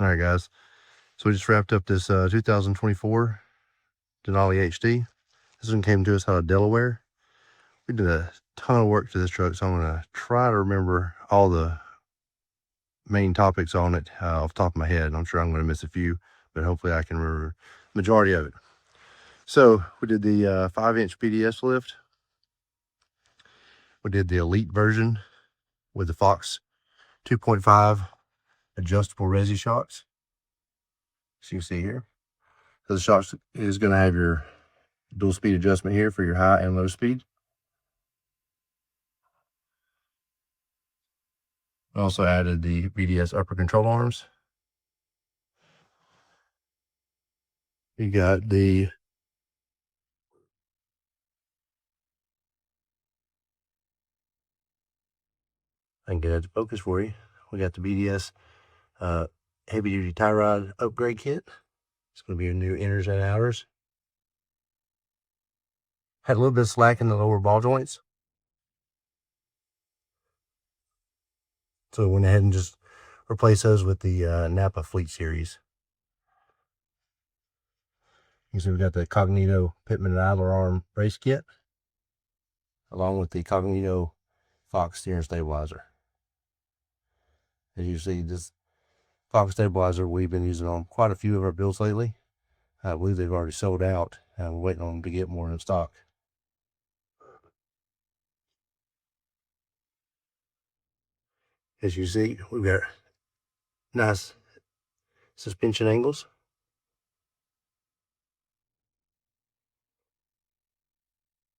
All right, guys. So we just wrapped up this 2024 Denali HD. This one came to us out of Delaware. We did a ton of work to this truck, so I'm going to try to remember all the main topics on it off the top of my head. I'm sure I'm going to miss a few, but hopefully I can remember the majority of it. So we did the 5-inch BDS lift. We did the Elite version with the Fox 2.5 adjustable resi shocks. So you can see here. So the shocks is going to have your dual speed adjustment here for your high and low speed. We also added the BDS upper control arms. You got the I can get it to focus for you. We got the BDS heavy duty tie rod upgrade kit. It's going to be your new inners and outers. Had a little bit of slack in the lower ball joints, so we went ahead and just replaced those with the Napa Fleet series. You can see we got the Cognito Pitman and Idler arm brace kit, along with the Cognito Fox steering stabilizer. As you see, this Fox stabilizer we've been using on quite a few of our builds lately. I believe they've already sold out, and we're waiting on them to get more in stock. As you see, we've got nice suspension angles.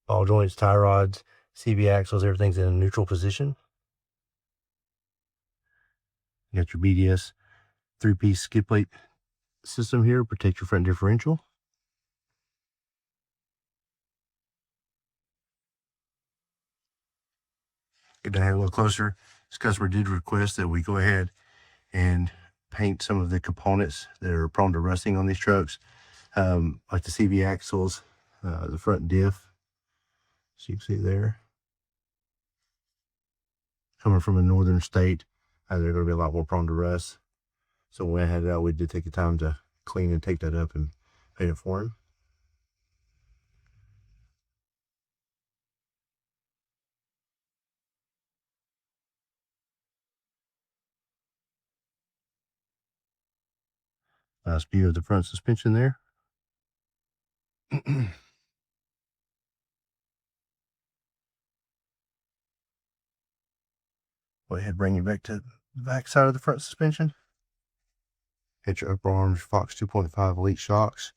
Ball joints, tie rods, CV axles, everything's in a neutral position. You got your BDS 3-piece skid plate system here, protect your front differential. Get down here a little closer. This customer did request that we go ahead and paint some of the components that are prone to rusting on these trucks, like the CV axles, the front diff. So you can see there. Coming from a northern state, they're going to be a lot more prone to rust. So when I had it out, we did take the time to clean and take that up and paint it for him. Nice view of the front suspension there. Go ahead, bring you back to the back side of the front suspension. Hit your upper arms Fox 2.5 Elite shocks.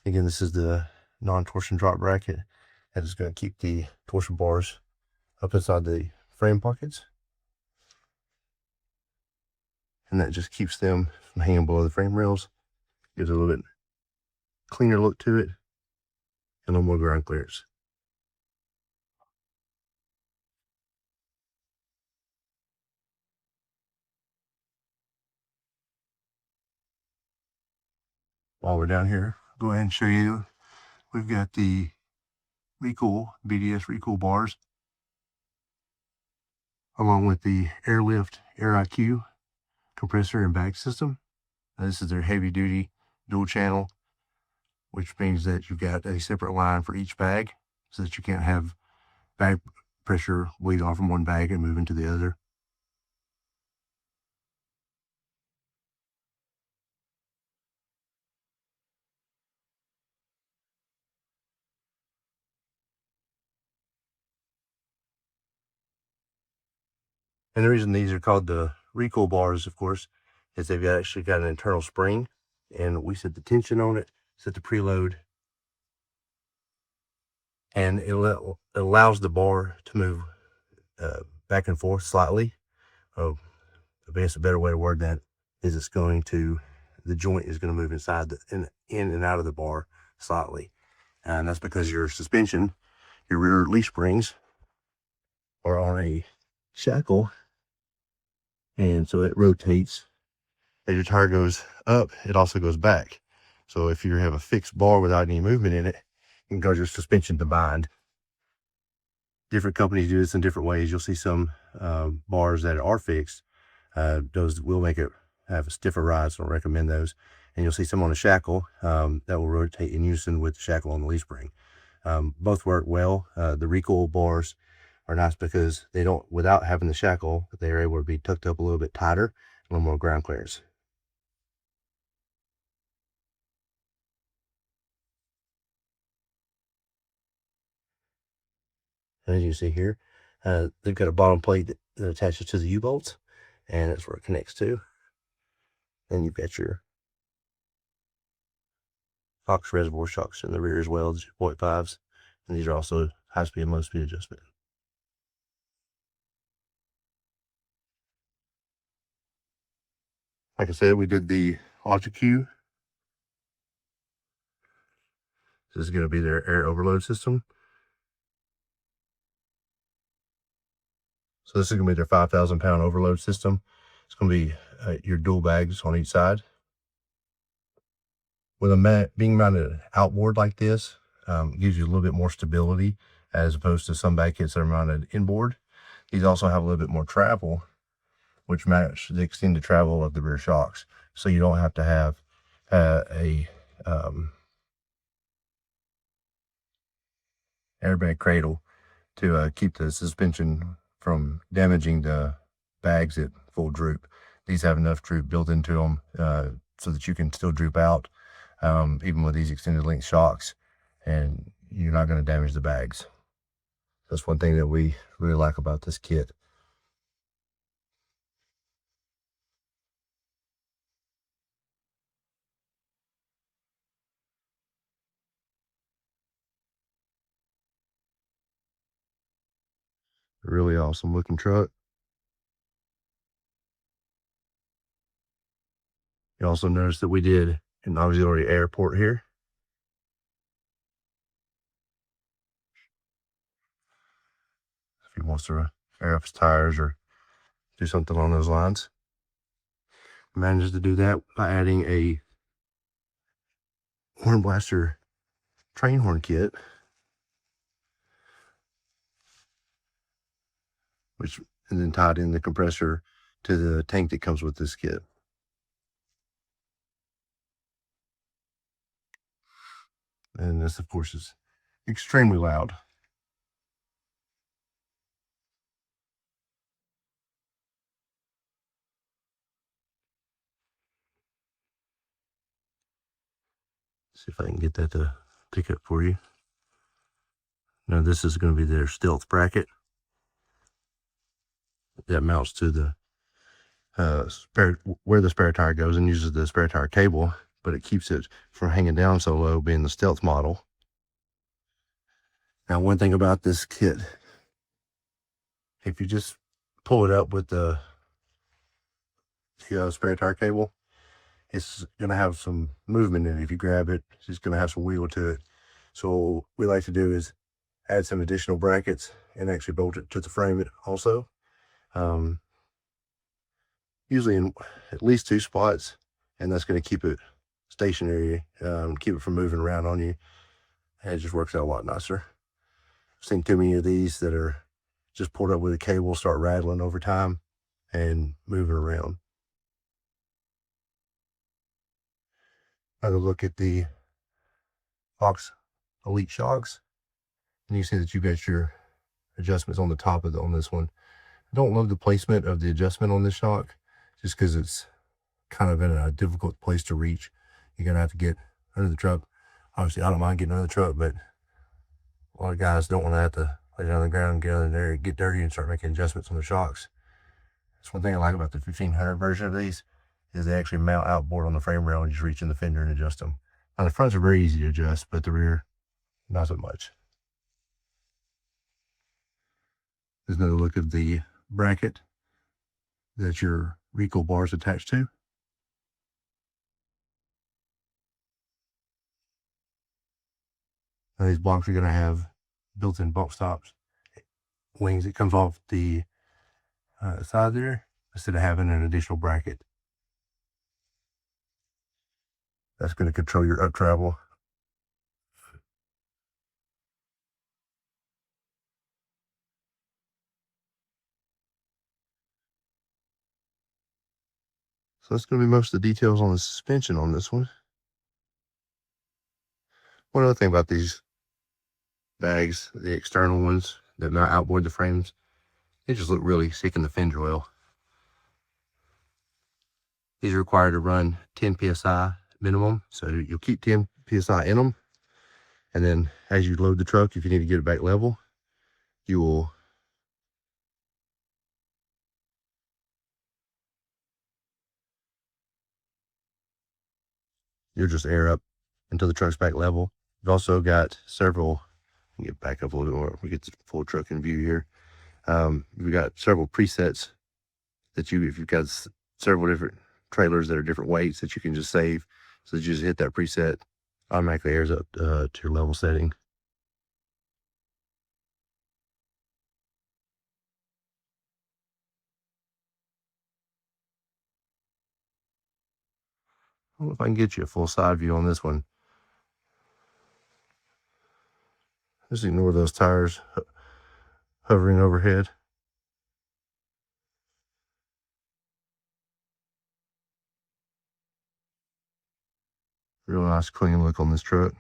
Again, this is the non-torsion drop bracket. That is going to keep the torsion bars up inside the frame pockets. And that just keeps them from hanging below the frame rails. Gives a little bit cleaner look to it, and a little more ground clearance. While we're down here, go ahead and show you, we've got the Recool, BDS Recool bars, along with the Airlift Air IQ compressor and bag system. Now, this is their heavy duty dual channel, which means that you've got a separate line for each bag so that you can't have bag pressure bleed off from one bag and move into the other. And the reason these are called the Recool bars, of course, is they've actually got an internal spring, and we set the tension on it, set the preload, and it allows the bar to move back and forth slightly. I guess a better way to word that is the joint is going to move inside in and out of the bar slightly. And that's because your suspension, your rear leaf springs, are on a shackle, and so it rotates. As your tire goes up, it also goes back. So if you have a fixed bar without any movement in it, it can cause your suspension to bind. Different companies do this in different ways. You'll see some bars that are fixed. Those will make it have a stiffer ride, so I don't recommend those. And you'll see some on a shackle that will rotate in unison with the shackle on the leaf spring. Both work well. The recoil bars are nice because they don't, without having the shackle, they're able to be tucked up a little bit tighter, a little more ground clearance. And as you see here, they've got a bottom plate that attaches to the U-bolts, and that's where it connects to. And you've got your Fox reservoir shocks in the rear as well, the 2.5s. And these are also high speed and low speed adjustment. Like I said, we did the Ultra Q. This is going to be their air overload system. So this is going to be their 5,000 pound overload system. It's going to be your dual bags on each side. With a being mounted outboard like this, gives you a little bit more stability as opposed to some bag kits that are mounted inboard. These also have a little bit more travel, which match the extended travel of the rear shocks. So you don't have to have a airbag cradle to keep the suspension from damaging the bags at full droop. These have enough droop built into them so that you can still droop out even with these extended length shocks, and you're not going to damage the bags. That's one thing that we really like about this kit. Really awesome looking truck. You also notice that we did an auxiliary air port here. If he wants to air up his tires or do something along those lines. Manages to do that by adding a horn blaster train horn kit, which is then tied in the compressor to the tank that comes with this kit. And this, of course, is extremely loud. See if I can get that to pick up for you. Now this is going to be their stealth bracket that mounts to the where the spare tire goes, and uses the spare tire cable, but it keeps it from hanging down so low, being the stealth model. Now one thing about this kit, if you just pull it up with the spare tire cable, it's going to have some movement in it. If you grab it, it's just going to have some wiggle to it. So what we like to do is add some additional brackets and actually bolt it to the frame also. Usually in at least 2 spots, and that's going to keep it stationary, keep it from moving around on you, and it just works out a lot nicer. I've seen too many of these that are just pulled up with a cable, start rattling over time and moving around. Another look at the Fox Elite shocks, and you see that you've got your adjustments on the top of on this one. I don't love the placement of the adjustment on this shock, just because it's kind of in a difficult place to reach. You're gonna have to get under the truck. Obviously, I don't mind getting under the truck, but a lot of guys don't want to have to lay down on the ground, get under there, get dirty, and start making adjustments on the shocks. That's one thing I like about the 1500 version of these, is they actually mount outboard on the frame rail and just reach in the fender and adjust them. Now the fronts are very easy to adjust, but the rear, not so much. There's another look at the bracket that your recoil bar is attached to. Now these blocks are going to have built-in bump stops, wings that comes off the side there, instead of having an additional bracket. That's going to control your up travel. So that's going to be most of the details on the suspension on this one. One other thing about these bags, the external ones that mount outboard the frames, they just look really sick in the fender oil. These are required to run 10 psi minimum, so you'll keep 10 psi in them, and then as you load the truck, if you need to get it back level, you'll just air up until the truck's back level. We've also got several, get back up a little bit more, we get the full truck in view here. We've got several presets that if you've got several different trailers that are different weights, that you can just save, so that you just hit that preset, automatically airs up to your level setting. I don't know if I can get you a full side view on this one. Just ignore those tires hovering overhead. Real nice clean look on this truck.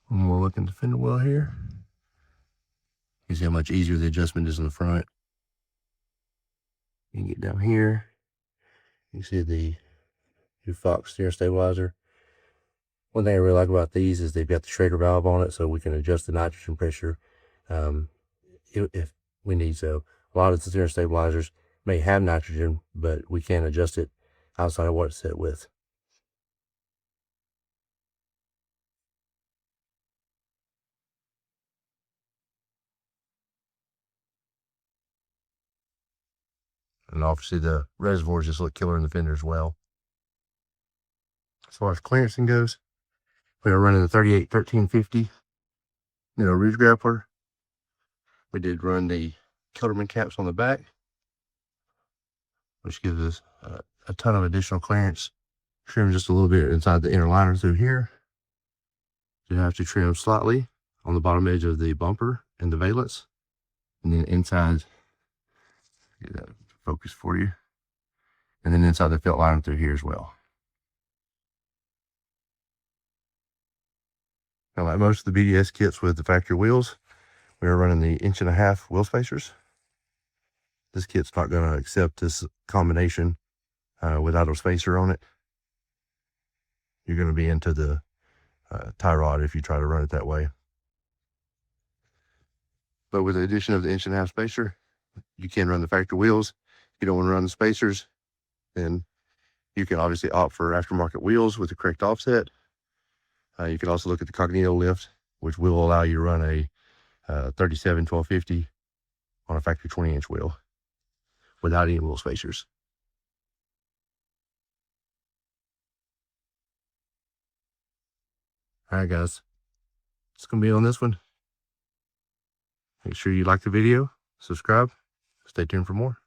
One more look at the fender well here. You see how much easier the adjustment is in the front. You can get down here. You see the new Fox steering stabilizer. One thing I really like about these is they've got the Schrader valve on it, so we can adjust the nitrogen pressure if we need. So a lot of the steering stabilizers may have nitrogen, but we can't adjust it outside of what it's set with. And obviously the reservoirs just look killer in the fender as well. As far as clearancing goes, we are running the 38-1350 ridge grappler. We did run the Kelderman caps on the back, which gives us a ton of additional clearance. Trim just a little bit inside the inner liner through here. You have to trim slightly on the bottom edge of the bumper and the valence, and then inside, get that focus for you, and then inside the felt liner through here as well. Now, like most of the BDS kits with the factory wheels, we are running the 1.5-inch wheel spacers. This kit's not going to accept this combination without a spacer on it. You're going to be into the tie rod if you try to run it that way. But with the addition of the 1.5-inch spacer, you can run the factory wheels. If you don't want to run the spacers, then you can obviously opt for aftermarket wheels with the correct offset. You can also look at the Cognito lift, which will allow you to run a 37-1250 on a factory 20-inch wheel without any wheel spacers. All right, guys, it's going to be on this one. Make sure you like the video, subscribe, stay tuned for more.